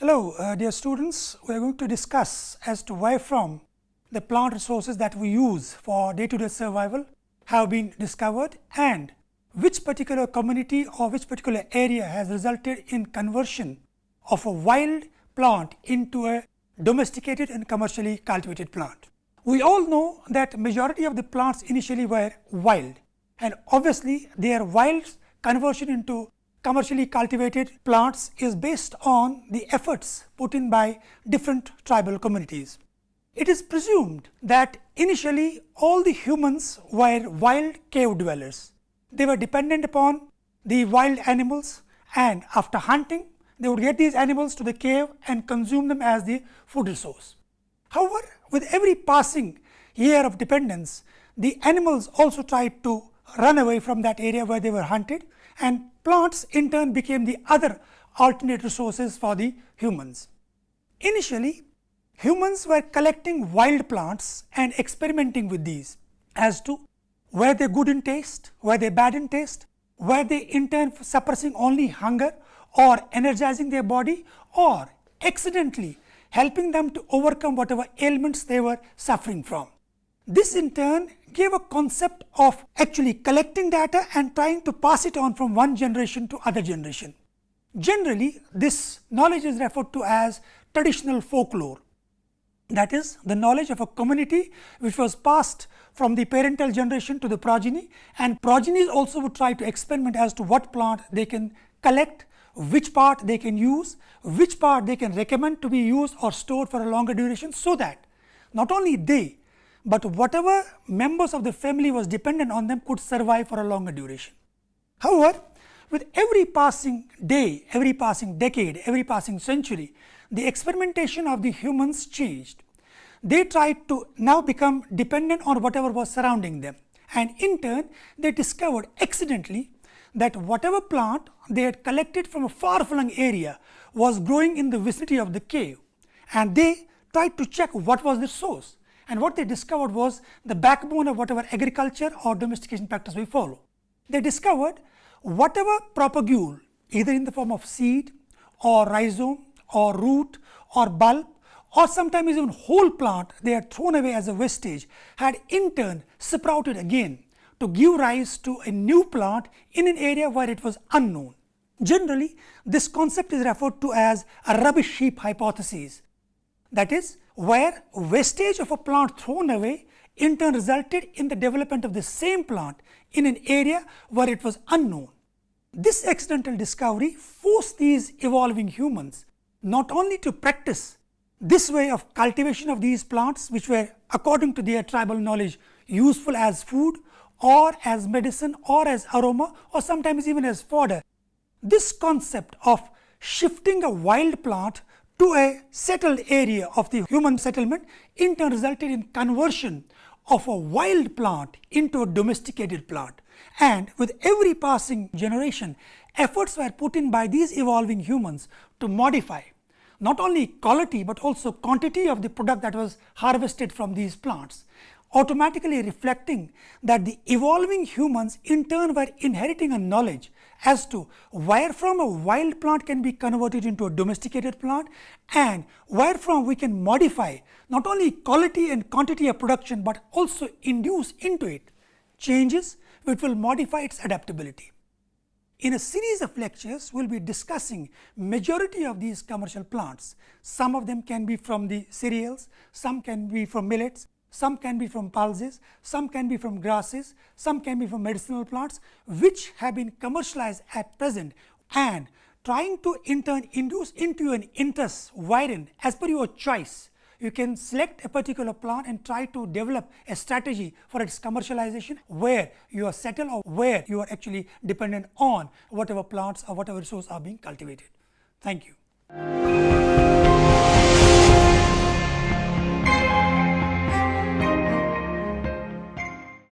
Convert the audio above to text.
Hello, dear students. We are going to discuss as to where from the plant resources that we use for day-to-day survival have been discovered and which particular community or which particular area has resulted in conversion of a wild plant into a domesticated and commercially cultivated plant. We all know that majority of the plants initially were wild, and obviously their wild conversion into commercially cultivated plants is based on the efforts put in by different tribal communities. It is presumed that initially all the humans were wild cave dwellers. They were dependent upon the wild animals, and after hunting they would get these animals to the cave and consume them as the food resource. However, with every passing year of dependence, the animals also tried to run away from that area where they were hunted, and plants in turn became the other alternate resources for the humans. Initially, humans were collecting wild plants and experimenting with these as to were they good in taste, were they bad in taste, were they in turn suppressing only hunger or energizing their body, or accidentally helping them to overcome whatever ailments they were suffering from. This in turn gave a concept of actually collecting data and trying to pass it on from one generation to other generation. Generally, this knowledge is referred to as traditional folklore. That is the knowledge of a community which was passed from the parental generation to the progeny, and progenies also would try to experiment as to what plant they can collect, which part they can use, which part they can recommend to be used or stored for a longer duration, so that not only they but whatever members of the family was dependent on them could survive for a longer duration. However, with every passing day, every passing decade, every passing century, the experimentation of the humans changed. They tried to now become dependent on whatever was surrounding them, and in turn they discovered accidentally that whatever plant they had collected from a far-flung area was growing in the vicinity of the cave, and they tried to check what was the source. And what they discovered was the backbone of whatever agriculture or domestication practice we follow. They discovered whatever propagule, either in the form of seed or rhizome or root or bulb, or sometimes even whole plant they had thrown away as a wastage, had in turn sprouted again to give rise to a new plant in an area where it was unknown. Generally, this concept is referred to as a rubbish heap hypothesis. That is, where wastage of a plant thrown away in turn resulted in the development of the same plant in an area where it was unknown. This accidental discovery forced these evolving humans not only to practice this way of cultivation of these plants, which were according to their tribal knowledge useful as food or as medicine or as aroma or sometimes even as fodder. This concept of shifting a wild plant to a settled area of the human settlement in turn resulted in conversion of a wild plant into a domesticated plant. And with every passing generation, efforts were put in by these evolving humans to modify not only quality but also quantity of the product that was harvested from these plants, automatically reflecting that the evolving humans in turn were inheriting a knowledge as to where from a wild plant can be converted into a domesticated plant, and where from we can modify not only quality and quantity of production but also induce into it changes which will modify its adaptability. In a series of lectures, we will be discussing majority of these commercial plants. Some of them can be from the cereals, some can be from millets, some can be from pulses, some can be from grasses, some can be from medicinal plants, which have been commercialized at present, and trying to in turn induce into an interest wherein, as per your choice, you can select a particular plant and try to develop a strategy for its commercialization where you are settled or where you are actually dependent on whatever plants or whatever resource are being cultivated. Thank you.